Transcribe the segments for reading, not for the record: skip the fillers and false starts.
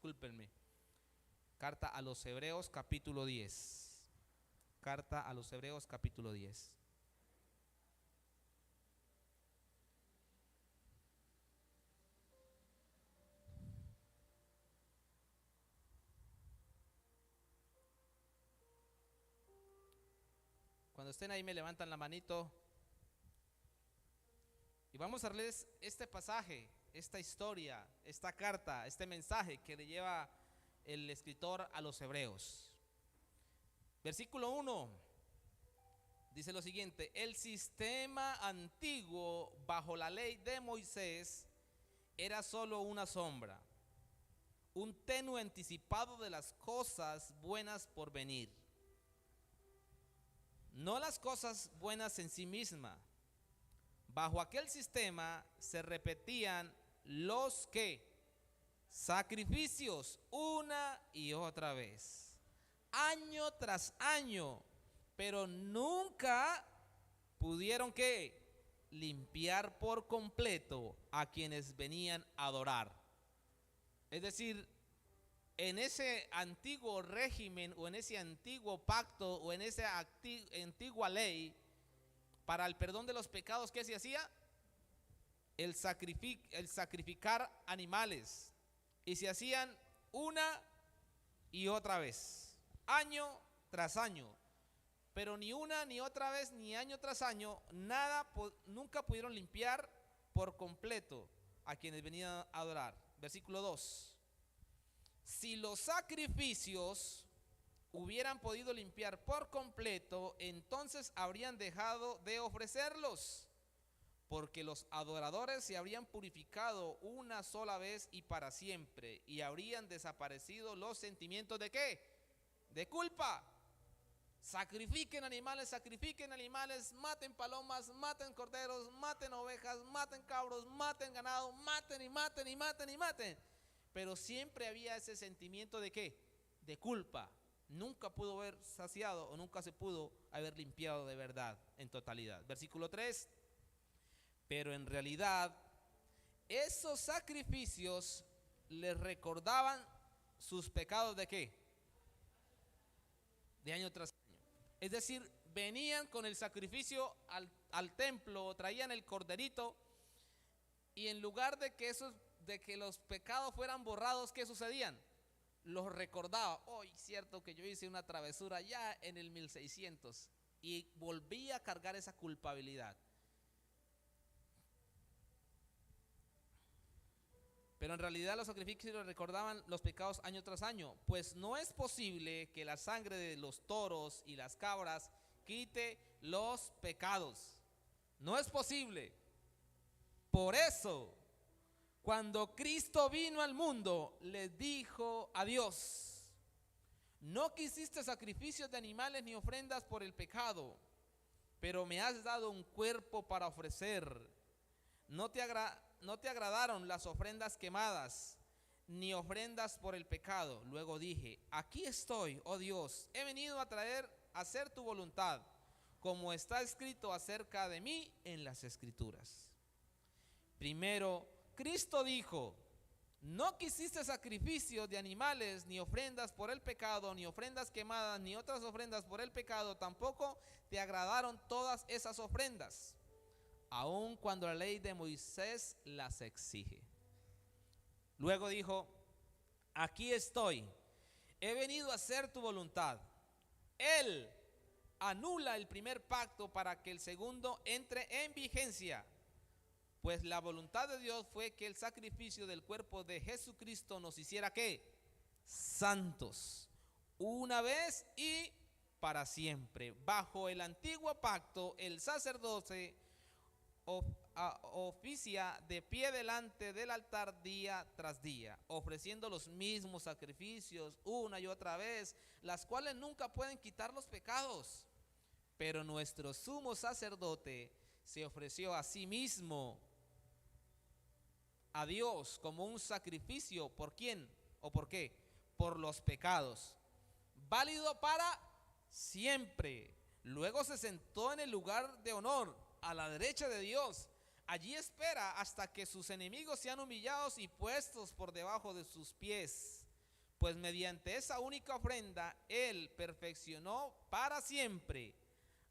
discúlpenme. Carta a los Hebreos capítulo 10. Carta a los Hebreos capítulo 10. Cuando estén ahí me levantan la manito. Y vamos a leer este pasaje, esta historia, esta carta, este mensaje que le lleva el escritor a los Hebreos. Versículo 1 dice lo siguiente: el sistema antiguo bajo la ley de Moisés era solo una sombra, un tenue anticipado de las cosas buenas por venir, no las cosas buenas en sí mismas. Bajo aquel sistema se repetían los sacrificios una y otra vez, año tras año, pero nunca pudieron limpiar por completo a quienes venían a adorar. Es decir, en ese antiguo régimen o en ese antiguo pacto o en esa antigua ley para el perdón de los pecados, ¿qué se hacía? El sacrificar animales, y se hacían una y otra vez, año tras año, pero ni una ni otra vez, ni año tras año, nunca pudieron limpiar por completo a quienes venían a adorar. Versículo 2: si los sacrificios hubieran podido limpiar por completo, entonces habrían dejado de ofrecerlos, porque los adoradores se habrían purificado una sola vez y para siempre, y habrían desaparecido los sentimientos de culpa. Sacrifiquen animales, maten palomas, maten corderos, maten ovejas, maten cabros, maten ganado, maten y maten y maten y maten. Pero siempre había ese sentimiento de culpa. Nunca pudo haber saciado o nunca se pudo haber limpiado de verdad en totalidad. Versículo 3: pero en realidad esos sacrificios les recordaban sus pecados de año tras año. Es decir, venían con el sacrificio al templo, traían el corderito, y en lugar de que los pecados fueran borrados, ¿qué sucedían? Los recordaba. Hoy cierto que yo hice una travesura ya en el 1600, y volví a cargar esa culpabilidad. Pero en realidad los sacrificios recordaban los pecados año tras año, pues no es posible que la sangre de los toros y las cabras quite los pecados. No es posible. Por eso, cuando Cristo vino al mundo, les dijo a Dios: no quisiste sacrificios de animales ni ofrendas por el pecado, pero me has dado un cuerpo para ofrecer. No te agradaron las ofrendas quemadas, ni ofrendas por el pecado. Luego dije: aquí estoy, oh Dios, he venido a hacer tu voluntad, como está escrito acerca de mí en las Escrituras. Primero, Cristo dijo: no quisiste sacrificios de animales, ni ofrendas por el pecado, ni ofrendas quemadas, ni otras ofrendas por el pecado. Tampoco te agradaron todas esas ofrendas, aun cuando la ley de Moisés las exige. Luego dijo: aquí estoy, he venido a hacer tu voluntad. Él anula el primer pacto para que el segundo entre en vigencia, pues la voluntad de Dios fue que el sacrificio del cuerpo de Jesucristo nos hiciera santos, una vez y para siempre. Bajo el antiguo pacto, el sacerdote oficia de pie delante del altar día tras día, ofreciendo los mismos sacrificios una y otra vez, las cuales nunca pueden quitar los pecados. Pero nuestro sumo sacerdote se ofreció a sí mismo a Dios como un sacrificio. ¿Por quién o por qué? Por los pecados, válido para siempre. Luego se sentó en el lugar de honor a la derecha de Dios. Allí espera hasta que sus enemigos sean humillados y puestos por debajo de sus pies. Pues mediante esa única ofrenda Él perfeccionó para siempre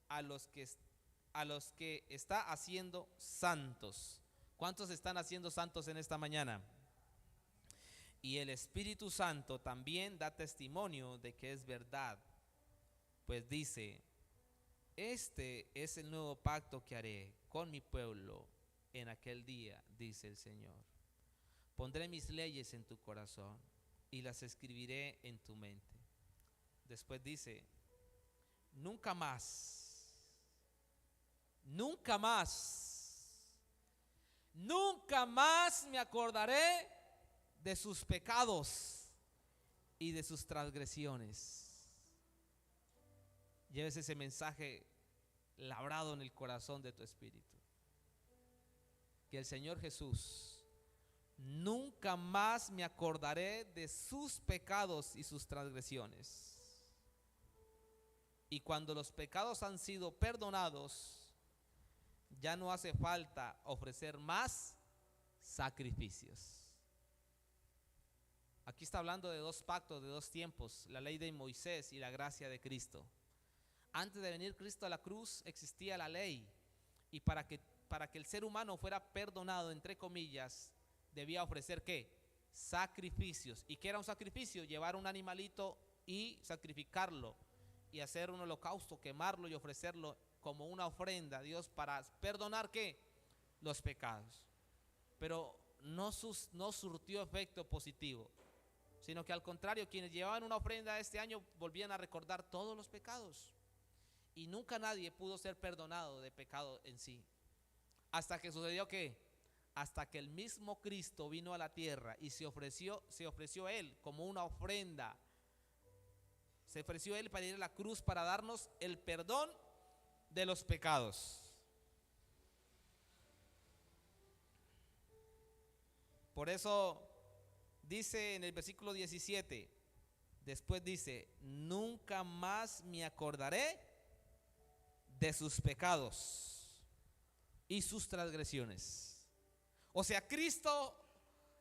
a los que está haciendo santos. ¿Cuántos están haciendo santos en esta mañana? Y el Espíritu Santo también da testimonio de que es verdad, pues dice: este es el nuevo pacto que haré con mi pueblo en aquel día, dice el Señor. Pondré mis leyes en tu corazón y las escribiré en tu mente. Después dice: nunca más, nunca más, nunca más me acordaré de sus pecados y de sus transgresiones. Lleves ese mensaje labrado en el corazón de tu espíritu. Que el Señor Jesús: nunca más me acordaré de sus pecados y sus transgresiones. Y cuando los pecados han sido perdonados, ya no hace falta ofrecer más sacrificios. Aquí está hablando de dos pactos, de dos tiempos: la ley de Moisés y la gracia de Cristo. Antes de venir Cristo a la cruz existía la ley, y para que el ser humano fuera perdonado, entre comillas, debía ofrecer ¿qué? Sacrificios. ¿Y qué era un sacrificio? Llevar un animalito y sacrificarlo y hacer un holocausto, quemarlo y ofrecerlo como una ofrenda a Dios para perdonar ¿qué? Los pecados. Pero no surtió efecto positivo, sino que al contrario, quienes llevaban una ofrenda este año volvían a recordar todos los pecados. Y nunca nadie pudo ser perdonado de pecado en sí. Hasta que sucedió ¿qué? Hasta que el mismo Cristo vino a la tierra y se ofreció Él como una ofrenda. Se ofreció Él para ir a la cruz para darnos el perdón de los pecados. Por eso dice en el versículo 17, después dice: nunca más me acordaré de sus pecados y sus transgresiones. O sea, Cristo,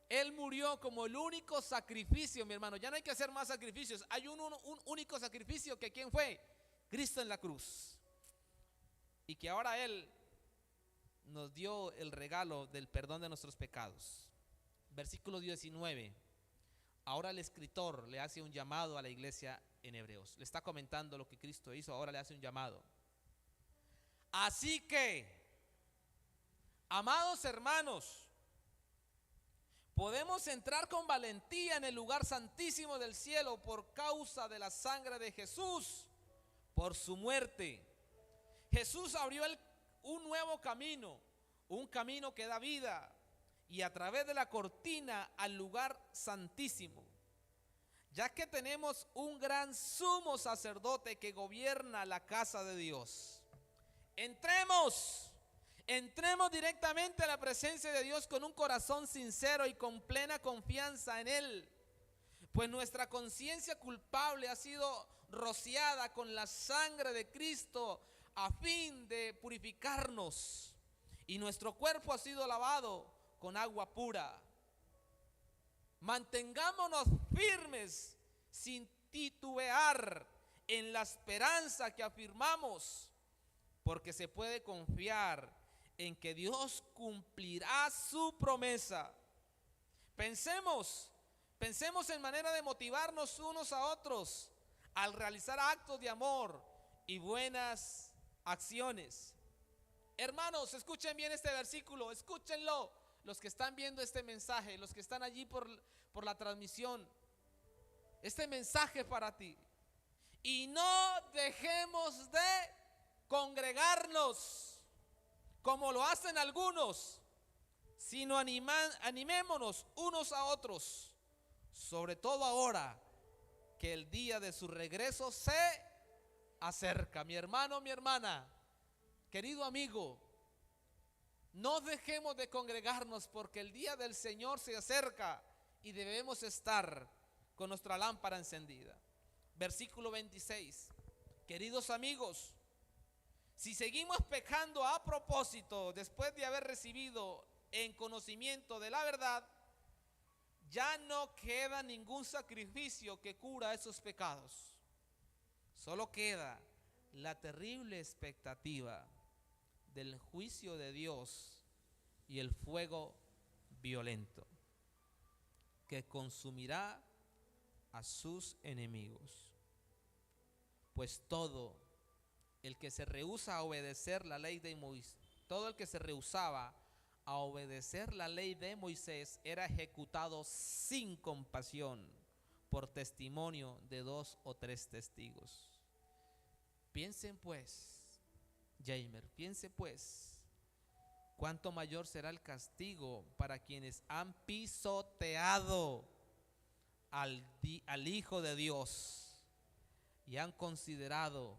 Él murió como el único sacrificio, mi hermano. Ya no hay que hacer más sacrificios. Hay un único sacrificio, que ¿quién fue? Cristo en la cruz. Y que ahora Él nos dio el regalo del perdón de nuestros pecados. Versículo 19. Ahora el escritor le hace un llamado a la iglesia en Hebreos. Le está comentando lo que Cristo hizo, ahora le hace un llamado. Así que, amados hermanos, podemos entrar con valentía en el lugar santísimo del cielo por causa de la sangre de Jesús, por su muerte. Jesús abrió un nuevo camino, un camino que da vida, y a través de la cortina al lugar santísimo. Ya que tenemos un gran sumo sacerdote que gobierna la casa de Dios. Entremos directamente a la presencia de Dios con un corazón sincero y con plena confianza en Él, pues nuestra conciencia culpable ha sido rociada con la sangre de Cristo a fin de purificarnos, y nuestro cuerpo ha sido lavado con agua pura. Mantengámonos firmes sin titubear en la esperanza que afirmamos, porque se puede confiar en que Dios cumplirá su promesa. Pensemos en manera de motivarnos unos a otros al realizar actos de amor y buenas acciones. Hermanos, escuchen bien este versículo, escúchenlo. Los que están viendo este mensaje, los que están allí por la transmisión, este mensaje para ti. Y no dejemos de congregarnos como lo hacen algunos, sino animémonos unos a otros, sobre todo ahora que el día de su regreso se acerca. Mi hermano, mi hermana, querido amigo, no dejemos de congregarnos, porque el día del Señor se acerca y debemos estar con nuestra lámpara encendida. Versículo 26. Queridos amigos, si seguimos pecando a propósito después de haber recibido en conocimiento de la verdad, ya no queda ningún sacrificio que cura esos pecados. Solo queda la terrible expectativa del juicio de Dios y el fuego violento que consumirá a sus enemigos. Pues todo el que se rehúsa a obedecer la ley de Moisés, todo el que se rehusaba a obedecer la ley de Moisés era ejecutado sin compasión por testimonio de 2 o 3 testigos. Piensen pues, Jamer, piense pues, cuánto mayor será el castigo para quienes han pisoteado al Hijo de Dios y han considerado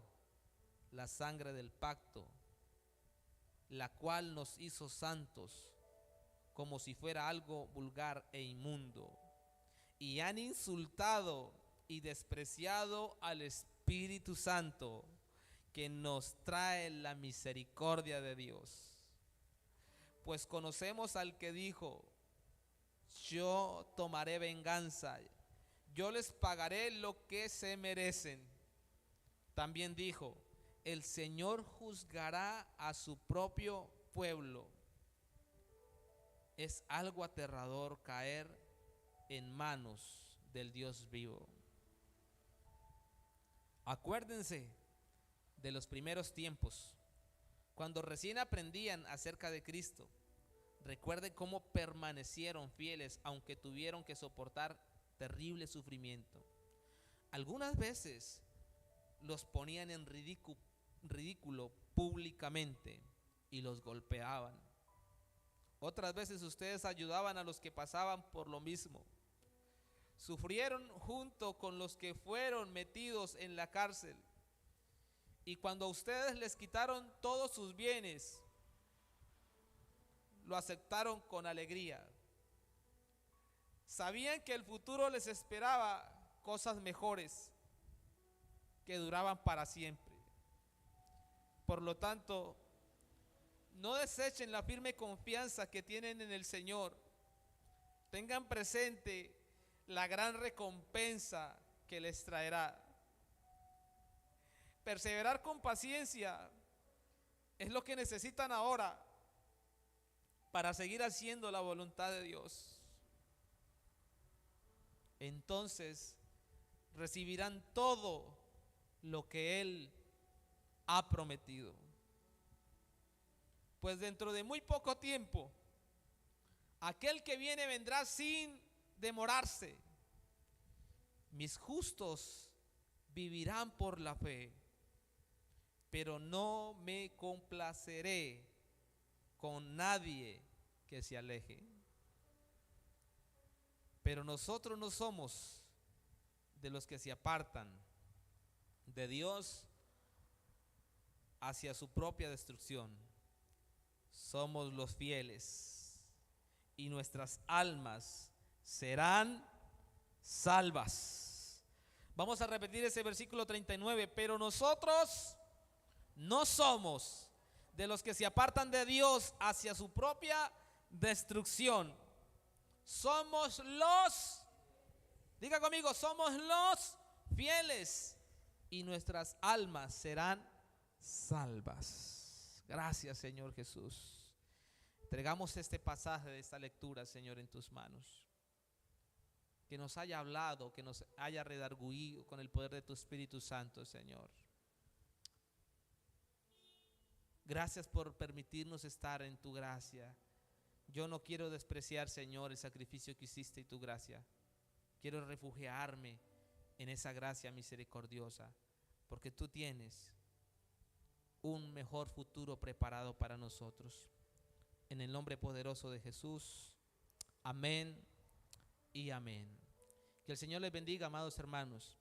la sangre del pacto, la cual nos hizo santos, como si fuera algo vulgar e inmundo, y han insultado y despreciado al Espíritu Santo, que nos trae la misericordia de Dios. Pues conocemos al que dijo: yo tomaré venganza, yo les pagaré lo que se merecen. También dijo: el Señor juzgará a su propio pueblo. Es algo aterrador caer en manos del Dios vivo. Acuérdense de los primeros tiempos, cuando recién aprendían acerca de Cristo. Recuerden cómo permanecieron fieles aunque tuvieron que soportar terrible sufrimiento. Algunas veces los ponían en ridículo públicamente y los golpeaban. Otras veces ustedes ayudaban a los que pasaban por lo mismo. Sufrieron junto con los que fueron metidos en la cárcel. Y cuando a ustedes les quitaron todos sus bienes, lo aceptaron con alegría. Sabían que el futuro les esperaba cosas mejores que duraban para siempre. Por lo tanto, no desechen la firme confianza que tienen en el Señor. Tengan presente la gran recompensa que les traerá. Perseverar con paciencia es lo que necesitan ahora para seguir haciendo la voluntad de Dios. Entonces recibirán todo lo que Él ha prometido. Pues dentro de muy poco tiempo, aquel que viene vendrá sin demorarse. Mis justos vivirán por la fe, pero no me complaceré con nadie que se aleje. Pero nosotros no somos de los que se apartan de Dios hacia su propia destrucción. Somos los fieles y nuestras almas serán salvas. Vamos a repetir ese versículo 39. Pero nosotros no somos de los que se apartan de Dios hacia su propia destrucción. Somos los, diga conmigo, somos los fieles y nuestras almas serán salvas. Gracias, Señor Jesús. Entregamos este pasaje de esta lectura, Señor, en tus manos. Que nos haya hablado, que nos haya redarguido con el poder de tu Espíritu Santo, Señor. Gracias por permitirnos estar en tu gracia. Yo no quiero despreciar, Señor, el sacrificio que hiciste y tu gracia. Quiero refugiarme en esa gracia misericordiosa, porque tú tienes un mejor futuro preparado para nosotros. En el nombre poderoso de Jesús. Amén y amén. Que el Señor les bendiga, amados hermanos.